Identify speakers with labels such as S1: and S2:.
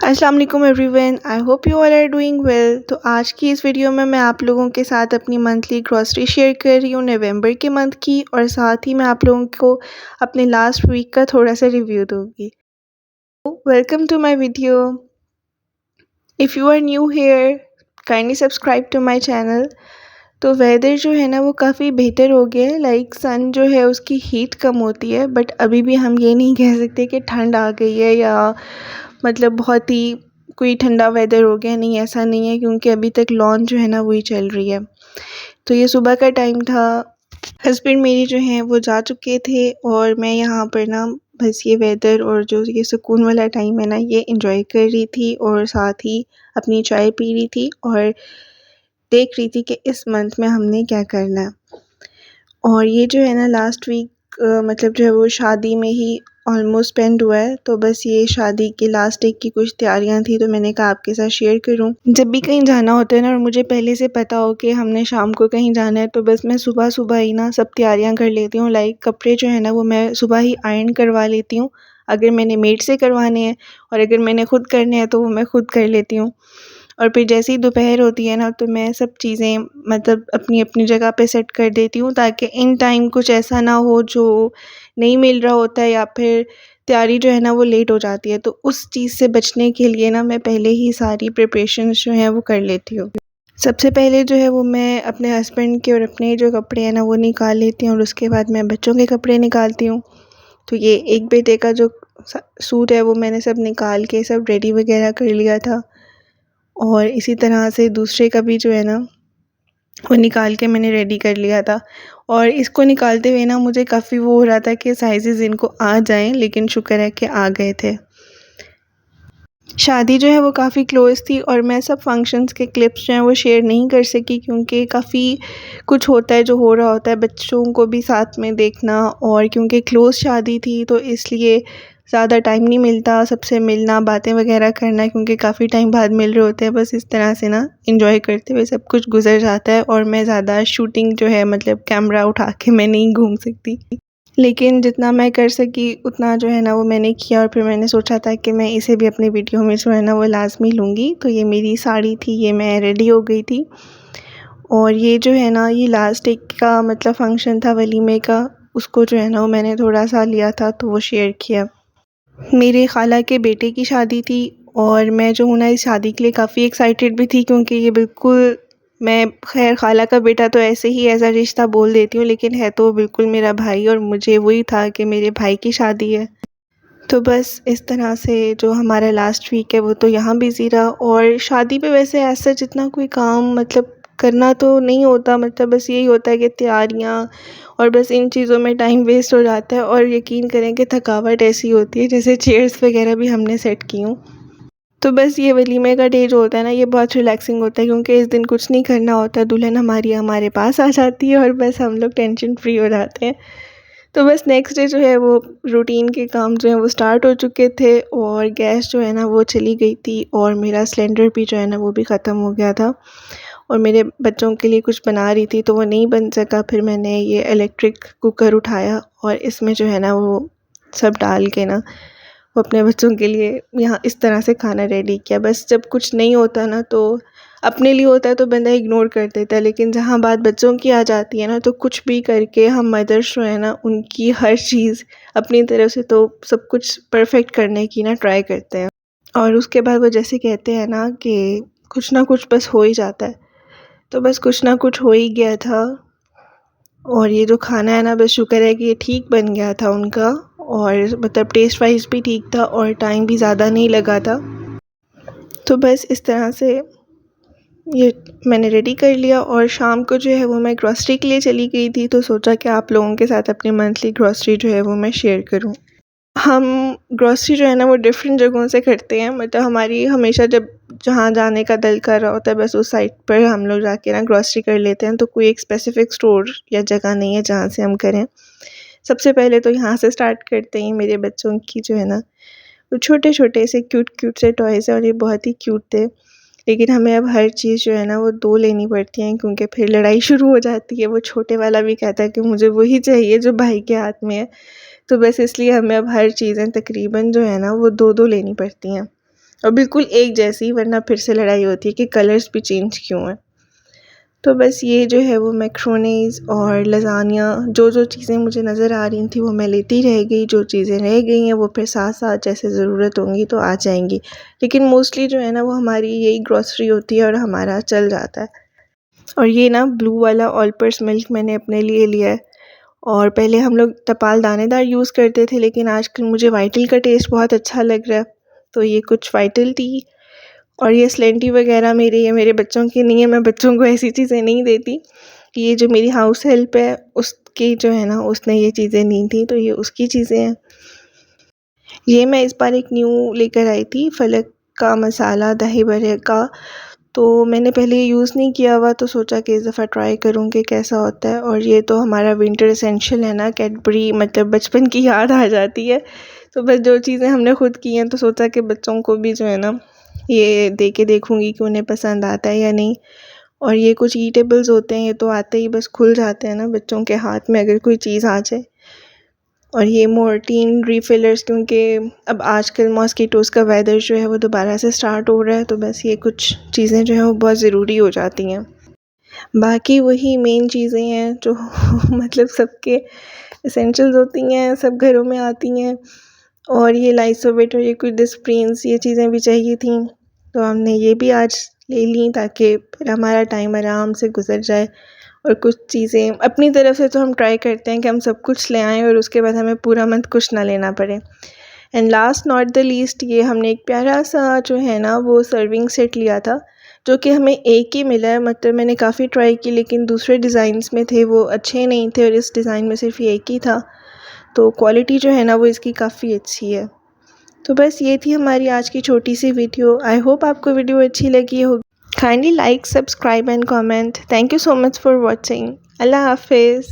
S1: अस्सलाम वालेकुम everyone, I hope you all are doing well. तो आज की इस वीडियो में मैं आप लोगों के साथ अपनी मंथली ग्रॉसरी शेयर कर रही हूँ नवंबर के मंथ की, और साथ ही मैं आप लोगों को अपने लास्ट वीक का थोड़ा सा रिव्यू दूँगी। Welcome to my video. If you are new here, kindly subscribe to my channel. तो वेदर जो है ना वो काफ़ी बेहतर हो गया है। लाइक सन जो है उसकी हीट कम होती है, बट अभी भी हम ये नहीं कह सकते कि ठंड आ गई है या मतलब बहुत ही कोई ठंडा वेदर हो गया। नहीं, ऐसा नहीं है, क्योंकि अभी तक लॉन जो है ना वही चल रही है। तो ये सुबह का टाइम था। हस्बैंड मेरी जो हैं वो जा चुके थे, और मैं यहाँ पर ना बस ये वेदर और जो ये सुकून वाला टाइम है ना ये एंजॉय कर रही थी, और साथ ही अपनी चाय पी रही थी और देख रही थी कि इस मंथ में हमने क्या करना है। और ये जो है ना लास्ट वीक मतलब जो है वो शादी में ही ऑलमोस्ट स्पेंड हुआ है। तो बस ये शादी के लास्ट डे की कुछ तैयारियां थी, तो मैंने कहा आपके साथ शेयर करूं। जब भी कहीं जाना होता है ना, और मुझे पहले से पता हो कि हमने शाम को कहीं जाना है, तो बस मैं सुबह सुबह ही ना सब तैयारियां कर लेती हूँ। लाइक कपड़े जो है ना वो मैं सुबह ही आयरन करवा लेती हूँ, अगर मैंने मेड से करवाने हैं, और अगर मैंने खुद करने हैं तो वो मैं खुद कर लेती हूँ। और फिर जैसे ही दोपहर होती है ना, तो मैं सब चीज़ें मतलब अपनी अपनी जगह पे सेट कर देती हूँ, ताकि इन टाइम कुछ ऐसा ना हो जो नहीं मिल रहा होता है, या फिर तैयारी जो है ना वो लेट हो जाती है। तो उस चीज़ से बचने के लिए ना मैं पहले ही सारी प्रिपरेशंस जो हैं वो कर लेती हूँ। सबसे पहले जो है वो मैं अपने हस्बैंड के और अपने जो कपड़े हैं ना वो निकाल लेती हूँ, और उसके बाद मैं बच्चों के कपड़े निकालती हूँ। तो ये एक बेटे का जो सूट है वो मैंने सब निकाल के सब रेडी वगैरह कर लिया था, और इसी तरह से दूसरे का भी जो है ना वो निकाल के मैंने रेडी कर लिया था। और इसको निकालते हुए ना मुझे काफ़ी वो हो रहा था कि साइज़ेस इनको आ जाएं, लेकिन शुक्र है कि आ गए थे। शादी जो है वो काफ़ी क्लोज़ थी, और मैं सब फंक्शंस के क्लिप्स जो हैं वो शेयर नहीं कर सकी, क्योंकि काफ़ी कुछ होता है जो हो रहा होता है, बच्चों को भी साथ में देखना, और क्योंकि क्लोज़ शादी थी तो इसलिए ज़्यादा टाइम नहीं मिलता सबसे मिलना, बातें वगैरह करना, क्योंकि काफ़ी टाइम बाद मिल रहे होते हैं। बस इस तरह से ना एंजॉय करते हुए सब कुछ गुजर जाता है, और मैं ज़्यादा शूटिंग जो है मतलब कैमरा उठा के मैं नहीं घूम सकती, लेकिन जितना मैं कर सकी उतना जो है ना वो मैंने किया। और फिर मैंने सोचा था कि मैं इसे भी अपनी वीडियो में जो है ना वो लाज़मी लूँगी। तो ये मेरी साड़ी थी, ये मैं रेडी हो गई थी, और ये जो है ना ये लास्ट एक का मतलब फ़ंक्शन था वलीमे का, उसको जो है ना वो मैंने थोड़ा सा लिया था तो वो शेयर किया। मेरे खाला के बेटे की शादी थी, और मैं जो हूँ ना इस शादी के लिए काफ़ी एक्साइटेड भी थी, क्योंकि ये बिल्कुल मैं खैर खाला का बेटा तो ऐसे ही ऐसा रिश्ता बोल देती हूँ, लेकिन है तो बिल्कुल मेरा भाई, और मुझे वही था कि मेरे भाई की शादी है। तो बस इस तरह से जो हमारा लास्ट वीक है वो तो यहाँ बिज़ी रहा। और शादी पे वैसे ऐसा जितना कोई काम मतलब करना तो नहीं होता, मतलब बस यही होता है कि तैयारियाँ, और बस इन चीज़ों में टाइम वेस्ट हो जाता है। और यकीन करें कि थकावट ऐसी होती है, जैसे चेयर्स वगैरह भी हमने सेट की हूँ। तो बस ये वलीमे का डे जो होता है ना ये बहुत रिलैक्सिंग होता है, क्योंकि इस दिन कुछ नहीं करना होता, दुल्हन हमारी हमारे पास आ जाती है, और बस हम लोग टेंशन फ्री हो जाते हैं। तो बस नेक्स्ट डे जो है वो रूटीन के काम जो है वो स्टार्ट हो चुके थे, और गैस जो है ना वो चली गई थी, और मेरा सिलेंडर भी जो है ना वो भी ख़त्म हो गया था, और मेरे बच्चों के लिए कुछ बना रही थी तो वो नहीं बन सका। फिर मैंने ये इलेक्ट्रिक कुकर उठाया, और इसमें जो है ना वो सब डाल के ना वो अपने बच्चों के लिए यहाँ इस तरह से खाना रेडी किया। बस जब कुछ नहीं होता ना तो अपने लिए होता है तो बंदा इग्नोर कर देता है, लेकिन जहाँ बात बच्चों की आ जाती है ना तो कुछ भी करके हम मदर्स जो है ना उनकी हर चीज़ अपनी तरफ से तो सब कुछ परफेक्ट करने की ना ट्राई करते हैं। और उसके बाद वो जैसे कहते हैं ना कि कुछ ना कुछ बस हो ही जाता है, तो बस कुछ ना कुछ हो ही गया था। और ये जो खाना है ना बस शुक्र है कि ये ठीक बन गया था उनका, और मतलब टेस्ट वाइज भी ठीक था, और टाइम भी ज़्यादा नहीं लगा था। तो बस इस तरह से ये मैंने रेडी कर लिया, और शाम को जो है वो मैं ग्रॉसरी के लिए चली गई थी, तो सोचा कि आप लोगों के साथ अपनी मंथली ग्रॉसरी जो है वो मैं शेयर करूं। हम ग्रॉसरी जो है ना वो डिफरेंट जगहों से करते हैं, मतलब हमारी हमेशा जब जहाँ जाने का दिल कर रहा होता है बस उस साइट पर हम लोग जाके ना ग्रॉसरी कर लेते हैं। तो कोई एक स्पेसिफ़िक स्टोर या जगह नहीं है जहाँ से हम करें। सबसे पहले तो यहाँ से स्टार्ट करते हैं। मेरे बच्चों की जो है ना वो छोटे-छोटे से क्यूट से टॉयज़ हैं, और ये बहुत ही क्यूट थे। लेकिन हमें अब हर चीज़ जो है ना वो 2 लेनी पड़ती हैं, क्योंकि फिर लड़ाई शुरू हो जाती है। वो छोटे वाला भी कहता है कि मुझे वही चाहिए जो भाई के हाथ में है। तो बस इसलिए हमें अब हर चीज़ें तकरीबन जो है ना वो 2-2 लेनी पड़ती हैं। और बिल्कुल एक जैसी, वरना फिर से लड़ाई होती है कि कलर्स भी चेंज क्यों हैं। तो बस ये जो है वो मैक्रोनीज़ और लज़ानिया जो जो चीज़ें मुझे नज़र आ रही थी वो मैं लेती रह गई। जो चीज़ें रह गई हैं वो फिर साथ साथ जैसे ज़रूरत होंगी तो आ जाएंगी, लेकिन मोस्टली जो है ना वो हमारी यही ग्रॉसरी होती है और हमारा चल जाता है। और ये ना ब्लू वाला ऑल पर्स मिल्क मैंने अपने लिए लिया है। और पहले हम लोग टपाल दानेदार यूज़ करते थे, लेकिन आजकल मुझे वाइटल का टेस्ट बहुत अच्छा लग रहा है, तो ये कुछ वाइटल टी। और ये स्लेंटी वगैरह मेरे बच्चों की नहीं है, मैं बच्चों को ऐसी चीज़ें नहीं देती। ये जो मेरी हाउस हेल्प है उसकी जो है ना उसने ये चीज़ें ली थी, तो ये उसकी चीज़ें हैं। ये मैं इस बार एक न्यू लेकर आई थी, फलक का मसाला दही बड़े का। तो मैंने पहले ये यूज़ नहीं किया हुआ, तो सोचा कि इस दफ़ा ट्राई करूँ कि कैसा होता है। और ये तो हमारा विंटर एसेंशियल है ना, कैडबरी, मतलब बचपन की याद आ जाती है। तो बस जो चीज़ें हमने खुद की हैं तो सोचा कि बच्चों को भी जो है ना ये दे के देखूँगी कि उन्हें पसंद आता है या नहीं। और ये कुछ ईटेबल्स होते हैं, ये तो आते ही बस खुल जाते हैं ना बच्चों के हाथ में अगर कोई चीज़ आ जाए। और ये मोर्टीन रिफिलर्स, क्योंकि अब आजकल मॉस्किटोज़ का वेदर जो है वो दोबारा से स्टार्ट हो रहा है, तो बस ये कुछ चीज़ें जो हैं वो बहुत ज़रूरी हो जाती हैं। बाकी वही मेन चीज़ें हैं जो मतलब सबके एसेंशियल्स होती हैं, सब घरों में आती हैं। और ये लाइसोविट और ये कुछ डिस्प्रिन्स, ये चीज़ें भी चाहिए थी, तो हमने ये भी आज ले ली ताकि फिर हमारा टाइम आराम से गुजर जाए। और कुछ चीज़ें अपनी तरफ से तो हम ट्राई करते हैं कि हम सब कुछ ले आएँ और उसके बाद हमें पूरा मंथ कुछ ना लेना पड़े। And last not the least, ये हमने एक प्यारा सा जो है ना वो सर्विंग सेट लिया था, जो कि हमें एक ही मिला है। मतलब मैंने काफ़ी ट्राई की, लेकिन दूसरे डिज़ाइंस में थे वो अच्छे नहीं थे और इस डिज़ाइन में सिर्फ ये एक ही था। तो क्वालिटी जो है ना वो इसकी काफ़ी अच्छी है। तो बस ये थी हमारी आज की छोटी सी वीडियो। आई होप आपको वीडियो अच्छी लगी होगी। Kindly like, subscribe and comment. Thank you so much for watching. अल्लाह हाफिज़।